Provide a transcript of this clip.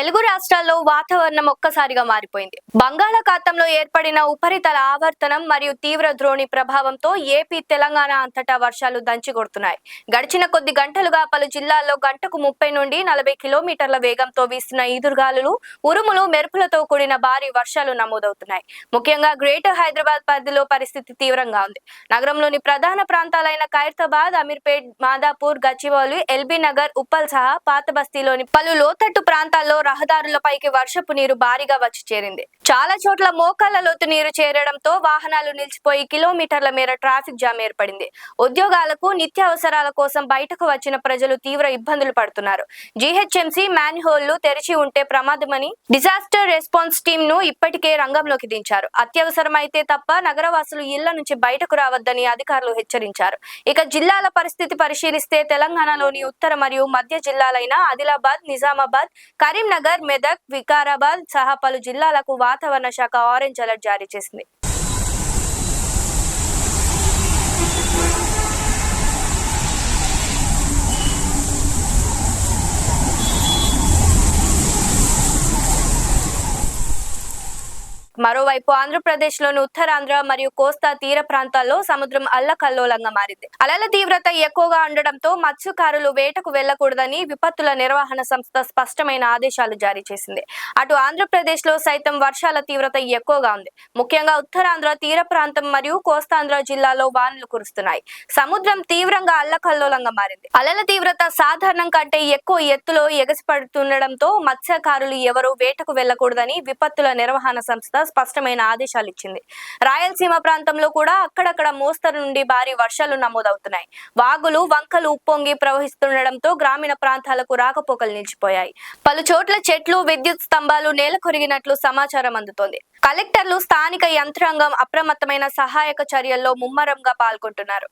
తెలుగు రాష్ట్రాల్లో వాతావరణం ఒక్కసారిగా మారిపోయింది. బంగాళాఖాతంలో ఏర్పడిన ఉపరితల ఆవర్తనం మరియు తీవ్ర ద్రోణి ప్రభావంతో ఏపీ, తెలంగాణ అంతటా వర్షాలు దంచికొడుతున్నాయి. గడిచిన కొద్ది గంటలుగా పలు జిల్లాల్లో గంటకు 30 నుండి 40 కిలోమీటర్ల వేగంతో వీస్తున్న ఈదురుగాలులు, ఉరుములు, మెరుపులతో కూడిన భారీ వర్షాలు నమోదవుతున్నాయి. ముఖ్యంగా గ్రేటర్ హైదరాబాద్ పరిధిలో పరిస్థితి తీవ్రంగా ఉంది. నగరంలోని ప్రధాన ప్రాంతాలైన ఖైరతాబాద్, అమీర్పేట్, మాదాపూర్, గచ్చిబౌలి, ఎల్బీ నగర్, ఉప్పల్ సహా పాత బస్తీలోని పలు లోతట్టు ప్రాంతాల్లో రహదారులపైకి వర్షపు నీరు భారీగా వచ్చి చేరింది. చాలా చోట్ల మోకాళ్ల లోతు నీరు చేరడంతో వాహనాలు నిలిచిపోయి కిలోమీటర్ల మేర ట్రాఫిక్ జామ్ ఏర్పడింది. ఉద్యోగాలకు, నిత్యావసరాల కోసం బయటకు వచ్చిన ప్రజలు తీవ్ర ఇబ్బందులు పడుతున్నారు. జీహెచ్ఎంసీ మ్యాన్హోల్లు తెరిచి ఉంటే ప్రమాదమని డిజాస్టర్ రెస్పాన్స్ టీమ్ ను ఇప్పటికే రంగంలోకి దించారు. అత్యవసరమైతే తప్ప నగరవాసులు ఇళ్ల నుంచి బయటకు రావద్దని అధికారులు హెచ్చరించారు. ఇక జిల్లాల పరిస్థితి పరిశీలిస్తే తెలంగాణలోని ఉత్తర మరియు మధ్య జిల్లాలైన ఆదిలాబాద్, నిజామాబాద్, కరీంనగర్, మెదక్, వికారాబాద్ సహా పలు జిల్లాలకు వాతావరణ శాఖ ఆరెంజ్ అలర్ట్ జారీ చేసింది. మరోవైపు ఆంధ్రప్రదేశ్లోని ఉత్తరాంధ్ర మరియు కోస్తా తీర ప్రాంతాల్లో సముద్రం అల్లకల్లోలంగా మారింది. అలల తీవ్రత ఎక్కువగా ఉండడంతో మత్స్యకారులు వేటకు వెళ్లకూడదని విపత్తుల నిర్వహణ సంస్థ స్పష్టమైన ఆదేశాలు జారీ చేసింది. అటు ఆంధ్రప్రదేశ్లో సైతం వర్షాల తీవ్రత ఎక్కువగా ఉంది. ముఖ్యంగా ఉత్తరాంధ్ర తీర ప్రాంతం మరియు కోస్తాంధ్ర జిల్లాలో వానలు కురుస్తున్నాయి. సముద్రం తీవ్రంగా అల్లకల్లోలంగా మారింది. అలల తీవ్రత సాధారణం కంటే ఎక్కువ ఎత్తులో ఎగసిపడుతుండటంతో మత్స్యకారులు ఎవరూ వేటకు వెళ్లకూడదని విపత్తుల నిర్వహణ సంస్థ స్పష్టమైన ఆదేశాలు ఇచ్చింది. రాయలసీమ ప్రాంతంలో కూడా అక్కడక్కడ మోస్తరు నుండి భారీ వర్షాలు నమోదవుతున్నాయి. వాగులు, వంకలు ఉప్పొంగి ప్రవహిస్తుండటంతో గ్రామీణ ప్రాంతాలకు రాకపోకలు నిలిచిపోయాయి. పలు చోట్ల చెట్లు, విద్యుత్ స్తంభాలు నేల కొరిగినట్లు సమాచారం అందుతోంది. కలెక్టర్లు, స్థానిక యంత్రాంగం అప్రమత్తమైన సహాయక చర్యల్లో ముమ్మరంగా పాల్గొంటున్నారు.